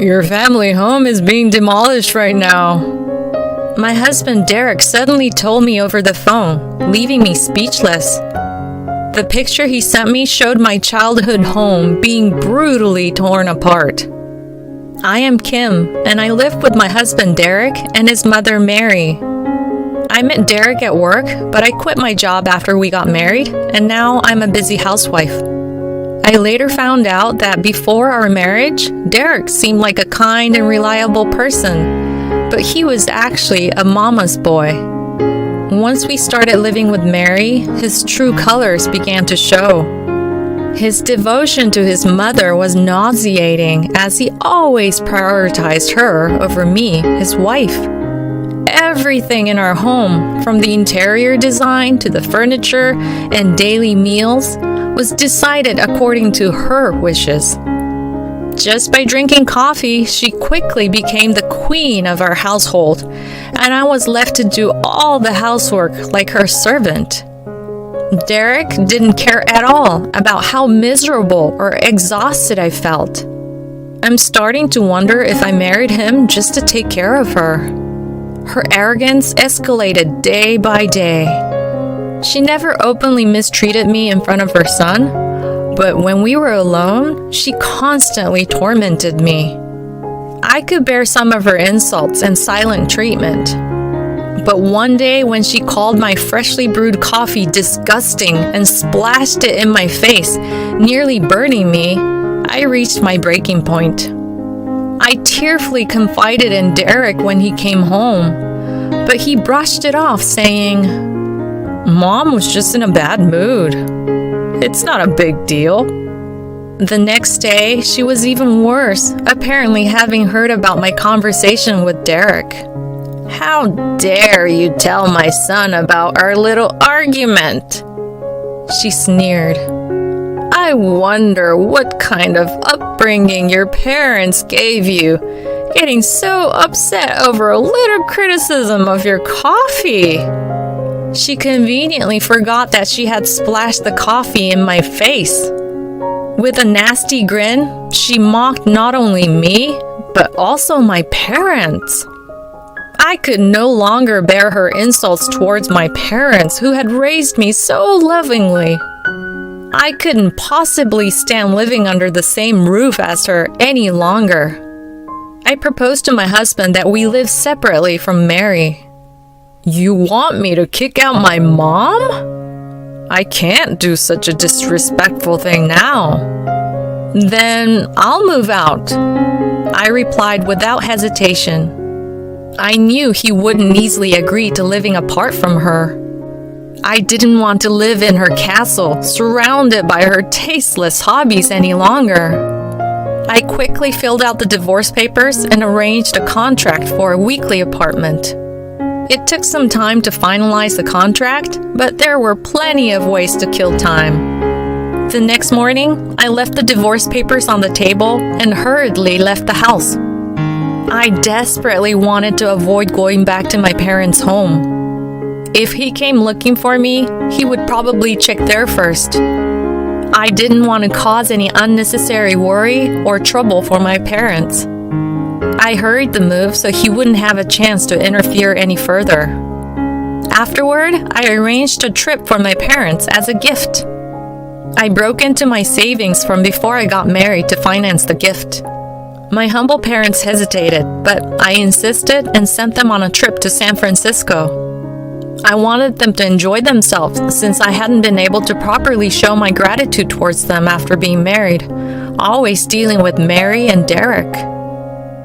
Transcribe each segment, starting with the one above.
Your family home is being demolished right now. My husband Derek suddenly told me over the phone, leaving me speechless. The picture he sent me showed my childhood home being brutally torn apart. I am Kim, and I live with my husband Derek and his mother Mary. I met Derek at work, but I quit my job after we got married, and now I'm a busy housewife. I later found out that before our marriage, Derek seemed like a kind and reliable person, but he was actually a mama's boy. Once we started living with Mary, his true colors began to show. His devotion to his mother was nauseating, as he always prioritized her over me, his wife. Everything in our home, from the interior design to the furniture and daily meals, was decided according to her wishes. Just by drinking coffee, she quickly became the queen of our household, and I was left to do all the housework like her servant. Derek didn't care at all about how miserable or exhausted I felt. I'm starting to wonder if I married him just to take care of her. Her arrogance escalated day by day. She never openly mistreated me in front of her son, but when we were alone, she constantly tormented me. I could bear some of her insults and silent treatment. But one day when she called my freshly brewed coffee disgusting and splashed it in my face, nearly burning me, I reached my breaking point. I tearfully confided in Derek when he came home, but he brushed it off, saying, "Mom was just in a bad mood. It's not a big deal." The next day, she was even worse, apparently having heard about my conversation with Derek. "How dare you tell my son about our little argument?" she sneered. "I wonder what kind of upbringing your parents gave you, getting so upset over a little criticism of your coffee." She conveniently forgot that she had splashed the coffee in my face. With a nasty grin, she mocked not only me, but also my parents. I could no longer bear her insults towards my parents who had raised me so lovingly. I couldn't possibly stand living under the same roof as her any longer. I proposed to my husband that we live separately from Mary. "You want me to kick out my mom? I can't do such a disrespectful thing now." "Then I'll move out," I replied without hesitation. I knew he wouldn't easily agree to living apart from her. I didn't want to live in her castle, surrounded by her tasteless hobbies any longer. I quickly filled out the divorce papers and arranged a contract for a weekly apartment. It took some time to finalize the contract, but there were plenty of ways to kill time. The next morning, I left the divorce papers on the table and hurriedly left the house. I desperately wanted to avoid going back to my parents' home. If he came looking for me, he would probably check there first. I didn't want to cause any unnecessary worry or trouble for my parents. I hurried the move so he wouldn't have a chance to interfere any further. Afterward, I arranged a trip for my parents as a gift. I broke into my savings from before I got married to finance the gift. My humble parents hesitated, but I insisted and sent them on a trip to San Francisco. I wanted them to enjoy themselves since I hadn't been able to properly show my gratitude towards them after being married, always dealing with Mary and Derek.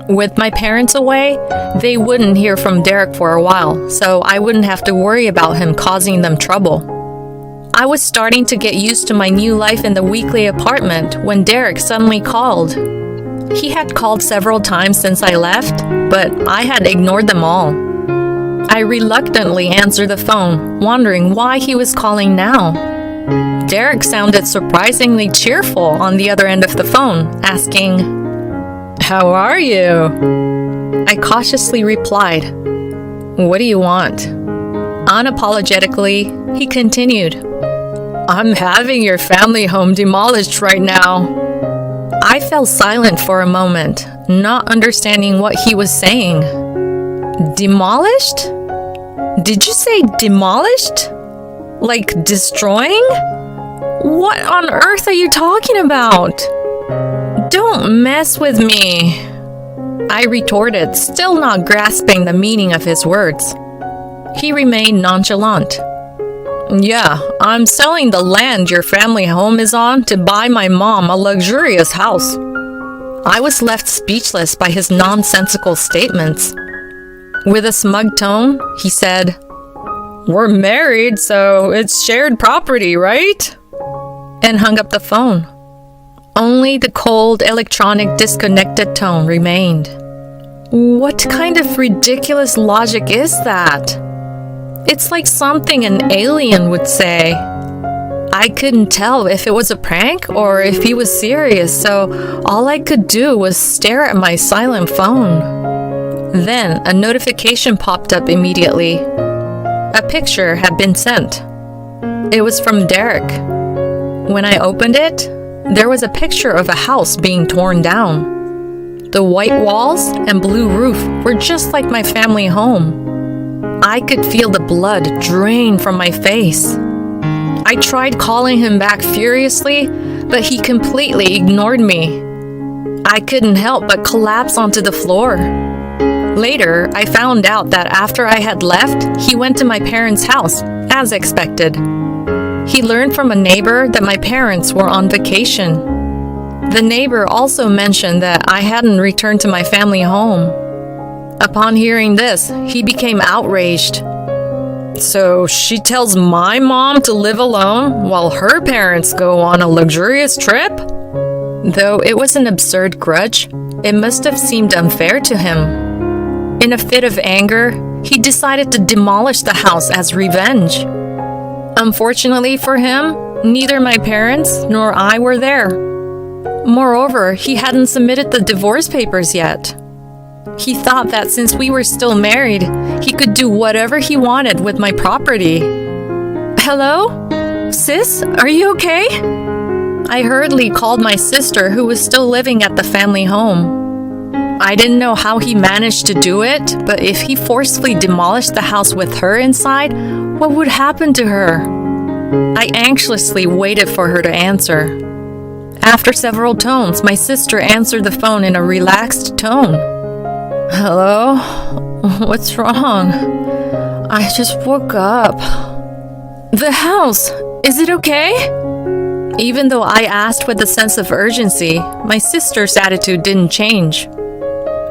With my parents away, they wouldn't hear from Derek for a while, so I wouldn't have to worry about him causing them trouble. I was starting to get used to my new life in the weekly apartment when Derek suddenly called. He had called several times since I left, but I had ignored them all. I reluctantly answered the phone, wondering why he was calling now. Derek sounded surprisingly cheerful on the other end of the phone, asking, "How are you?" I cautiously replied, "What do you want?" Unapologetically, he continued, "I'm having your family home demolished right now." I fell silent for a moment, not understanding what he was saying. Demolished? Did you say demolished? Like destroying? What on earth are you talking about? Don't mess with me, I retorted, still not grasping the meaning of his words. He remained nonchalant. Yeah, I'm selling the land your family home is on to buy my mom a luxurious house. I was left speechless by his nonsensical statements. With a smug tone, he said, We're married, so it's shared property, right? And hung up the phone. Only the cold, electronic, disconnected tone remained. What kind of ridiculous logic is that? It's like something an alien would say. I couldn't tell if it was a prank or if he was serious, so all I could do was stare at my silent phone. Then a notification popped up immediately. A picture had been sent. It was from Derek. When I opened it, there was a picture of a house being torn down. The white walls and blue roof were just like my family home. I could feel the blood drain from my face. I tried calling him back furiously, but he completely ignored me. I couldn't help but collapse onto the floor. Later, I found out that after I had left, he went to my parents' house, as expected. He learned from a neighbor that my parents were on vacation. The neighbor also mentioned that I hadn't returned to my family home. Upon hearing this, he became outraged. So she tells my mom to live alone while her parents go on a luxurious trip? Though it was an absurd grudge, it must have seemed unfair to him. In a fit of anger, he decided to demolish the house as revenge. Unfortunately for him, neither my parents nor I were there. Moreover, he hadn't submitted the divorce papers yet. He thought that since we were still married, he could do whatever he wanted with my property. Hello? Sis, are you okay? I hurriedly called my sister, who was still living at the family home. I didn't know how he managed to do it, but if he forcefully demolished the house with her inside, what would happen to her? I anxiously waited for her to answer. After several tones, my sister answered the phone in a relaxed tone. Hello? What's wrong? I just woke up. The house! Is it okay? Even though I asked with a sense of urgency, my sister's attitude didn't change.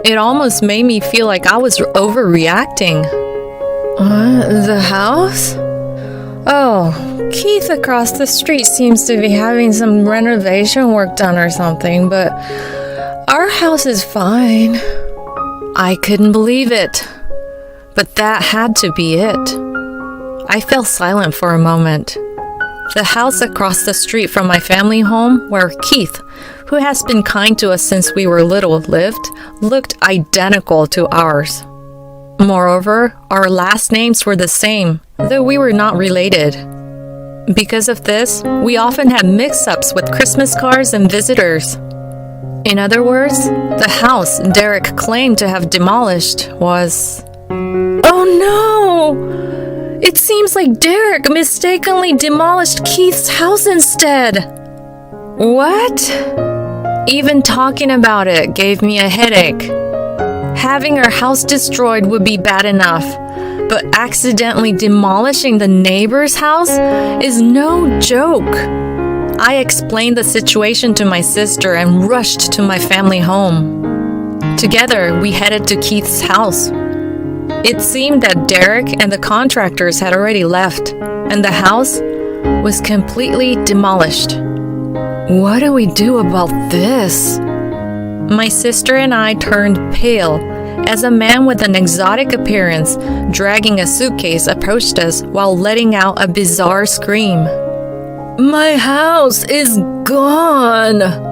It almost made me feel like I was overreacting. The house? Oh, Keith across the street seems to be having some renovation work done or something, but our house is fine. I couldn't believe it, but that had to be it. I fell silent for a moment. The house across the street from my family home, where Keith, who has been kind to us since we were little, lived, looked identical to ours. Moreover, our last names were the same, though we were not related. Because of this, we often had mix-ups with Christmas cards and visitors. In other words, the house Derek claimed to have demolished was... Oh no! It seems like Derek mistakenly demolished Keith's house instead. What? Even talking about it gave me a headache. Having our house destroyed would be bad enough, but accidentally demolishing the neighbor's house is no joke. I explained the situation to my sister and rushed to my family home. Together, we headed to Keith's house. It seemed that Derek and the contractors had already left, and the house was completely demolished. What do we do about this? My sister and I turned pale as a man with an exotic appearance, dragging a suitcase, approached us while letting out a bizarre scream. My house is gone!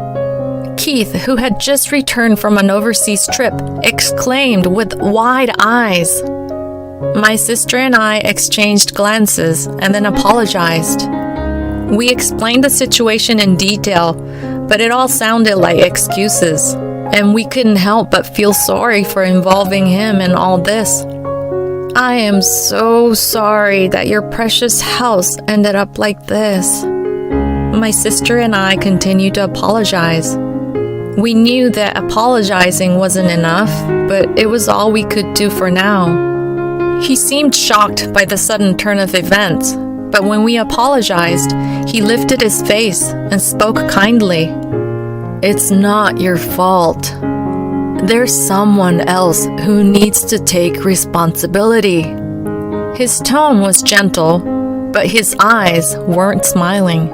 Keith, who had just returned from an overseas trip, exclaimed with wide eyes. My sister and I exchanged glances and then apologized. We explained the situation in detail, but it all sounded like excuses, and we couldn't help but feel sorry for involving him in all this. I am so sorry that your precious house ended up like this. My sister and I continued to apologize. We knew that apologizing wasn't enough, but it was all we could do for now. He seemed shocked by the sudden turn of events, but when we apologized, he lifted his face and spoke kindly. It's not your fault. There's someone else who needs to take responsibility. His tone was gentle, but his eyes weren't smiling.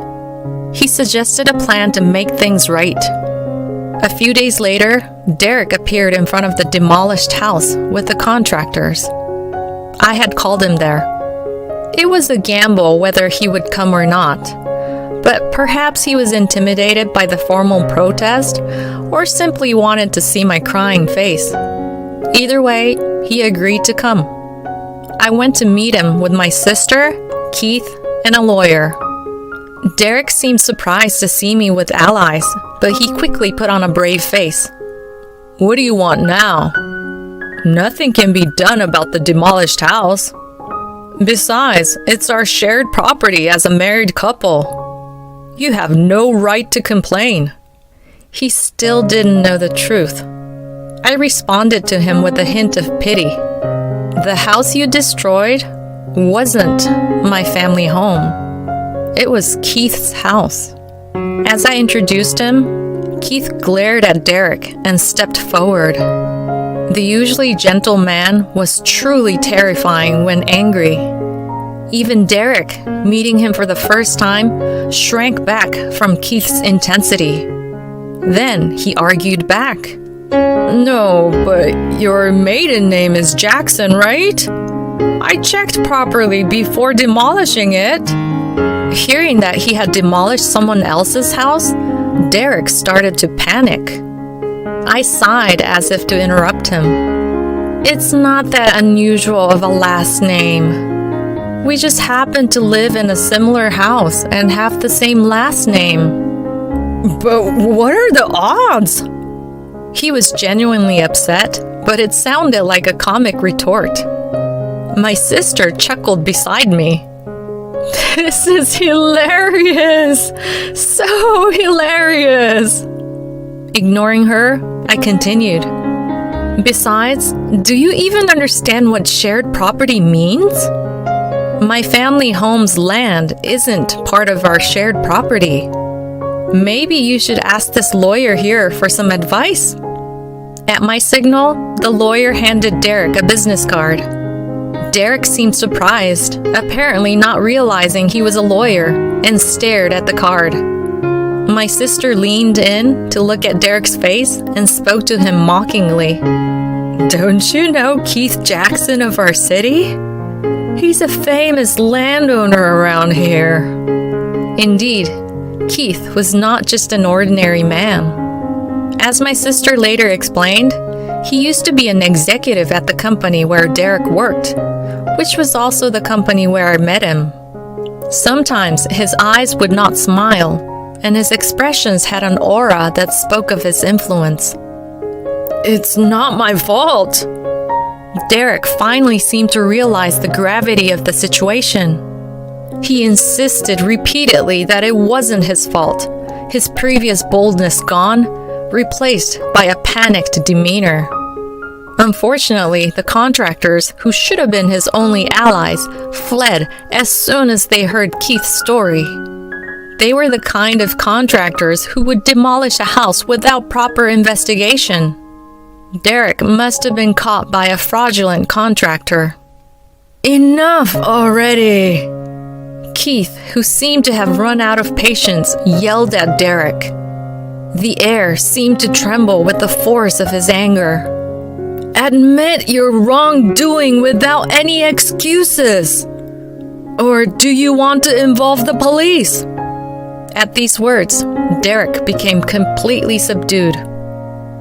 He suggested a plan to make things right. A few days later, Derek appeared in front of the demolished house with the contractors. I had called him there. It was a gamble whether he would come or not, but perhaps he was intimidated by the formal protest or simply wanted to see my crying face. Either way, he agreed to come. I went to meet him with my sister, Keith, and a lawyer. Derek seemed surprised to see me with allies, but he quickly put on a brave face. What do you want now? Nothing can be done about the demolished house. Besides, it's our shared property as a married couple. You have no right to complain. He still didn't know the truth. I responded to him with a hint of pity. The house you destroyed wasn't my family home. It was Keith's house. As I introduced him, Keith glared at Derek and stepped forward. The usually gentle man was truly terrifying when angry. Even Derek, meeting him for the first time, shrank back from Keith's intensity. Then he argued back. No, but your maiden name is Jackson, right? I checked properly before demolishing it. Hearing that he had demolished someone else's house, Derek started to panic. I sighed as if to interrupt him. It's not that unusual of a last name. We just happen to live in a similar house and have the same last name. But what are the odds? He was genuinely upset, but it sounded like a comic retort. My sister chuckled beside me. This is hilarious! So hilarious! Ignoring her, I continued. Besides, do you even understand what shared property means? My family home's land isn't part of our shared property. Maybe you should ask this lawyer here for some advice. At my signal, the lawyer handed Derek a business card. Derek seemed surprised, apparently not realizing he was a lawyer, and stared at the card. My sister leaned in to look at Derek's face and spoke to him mockingly. Don't you know Keith Jackson of our city? He's a famous landowner around here. Indeed, Keith was not just an ordinary man. As my sister later explained, he used to be an executive at the company where Derek worked, which was also the company where I met him. Sometimes his eyes would not smile, and his expressions had an aura that spoke of his influence. It's not my fault. Derek finally seemed to realize the gravity of the situation. He insisted repeatedly that it wasn't his fault, his previous boldness gone, replaced by a panicked demeanor. Unfortunately, the contractors, who should have been his only allies, fled as soon as they heard Keith's story. They were the kind of contractors who would demolish a house without proper investigation. Derek must have been caught by a fraudulent contractor. Enough already! Keith, who seemed to have run out of patience, yelled at Derek. The air seemed to tremble with the force of his anger. Admit your wrongdoing without any excuses! Or do you want to involve the police? At these words, Derek became completely subdued.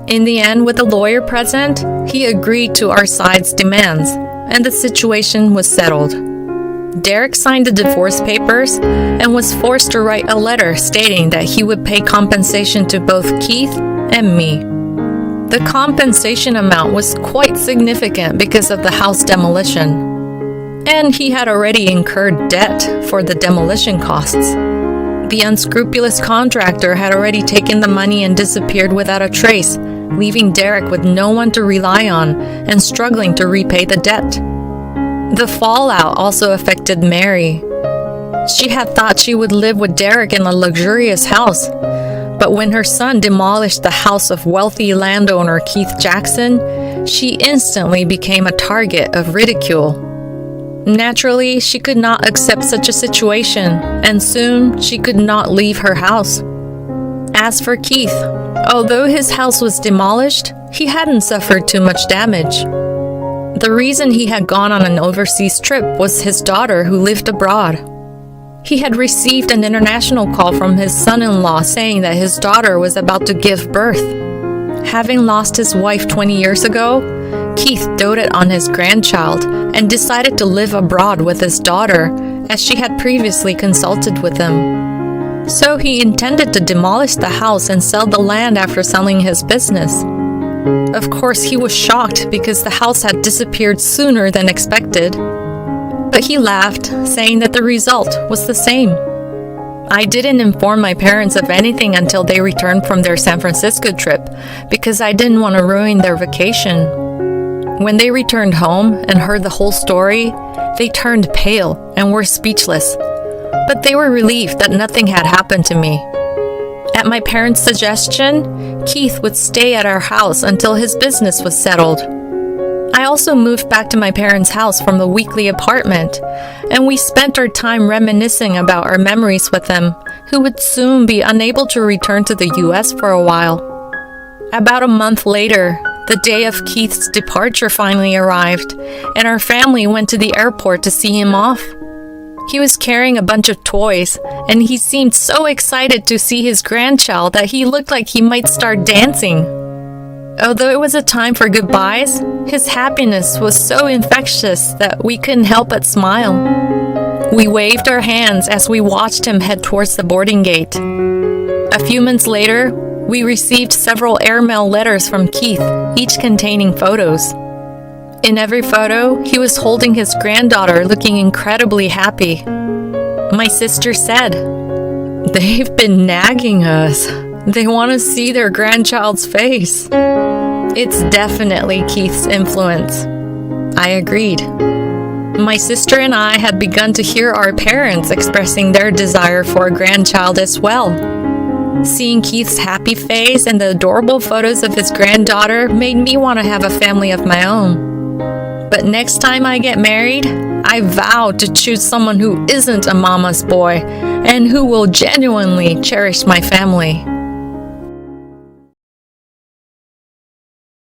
In the end, with the lawyer present, he agreed to our side's demands, and the situation was settled. Derek signed the divorce papers and was forced to write a letter stating that he would pay compensation to both Keith and me. The compensation amount was quite significant because of the house demolition, and he had already incurred debt for the demolition costs. The unscrupulous contractor had already taken the money and disappeared without a trace, leaving Derek with no one to rely on and struggling to repay the debt. The fallout also affected Mary. She had thought she would live with Derek in a luxurious house, but when her son demolished the house of wealthy landowner Keith Jackson, she instantly became a target of ridicule. Naturally, she could not accept such a situation, and soon she could not leave her house. As for Keith, although his house was demolished, he hadn't suffered too much damage. The reason he had gone on an overseas trip was his daughter who lived abroad. He had received an international call from his son-in-law saying that his daughter was about to give birth. Having lost his wife 20 years ago, Keith doted on his grandchild and decided to live abroad with his daughter, as she had previously consulted with him. So he intended to demolish the house and sell the land after selling his business. Of course, he was shocked because the house had disappeared sooner than expected. But he laughed, saying that the result was the same. I didn't inform my parents of anything until they returned from their San Francisco trip because I didn't want to ruin their vacation. When they returned home and heard the whole story, they turned pale and were speechless. But they were relieved that nothing had happened to me. At my parents' suggestion, Keith would stay at our house until his business was settled. I also moved back to my parents' house from the weekly apartment, and we spent our time reminiscing about our memories with them, who would soon be unable to return to the US for a while. About a month later, the day of Keith's departure finally arrived, and our family went to the airport to see him off. He was carrying a bunch of toys, and he seemed so excited to see his grandchild that he looked like he might start dancing. Although it was a time for goodbyes, his happiness was so infectious that we couldn't help but smile. We waved our hands as we watched him head towards the boarding gate. A few months later, we received several airmail letters from Keith, each containing photos. In every photo, he was holding his granddaughter, looking incredibly happy. My sister said, "They've been nagging us. They want to see their grandchild's face." It's definitely Keith's influence. I agreed. My sister and I had begun to hear our parents expressing their desire for a grandchild as well. Seeing Keith's happy face and the adorable photos of his granddaughter made me want to have a family of my own. But next time I get married, I vow to choose someone who isn't a mama's boy and who will genuinely cherish my family.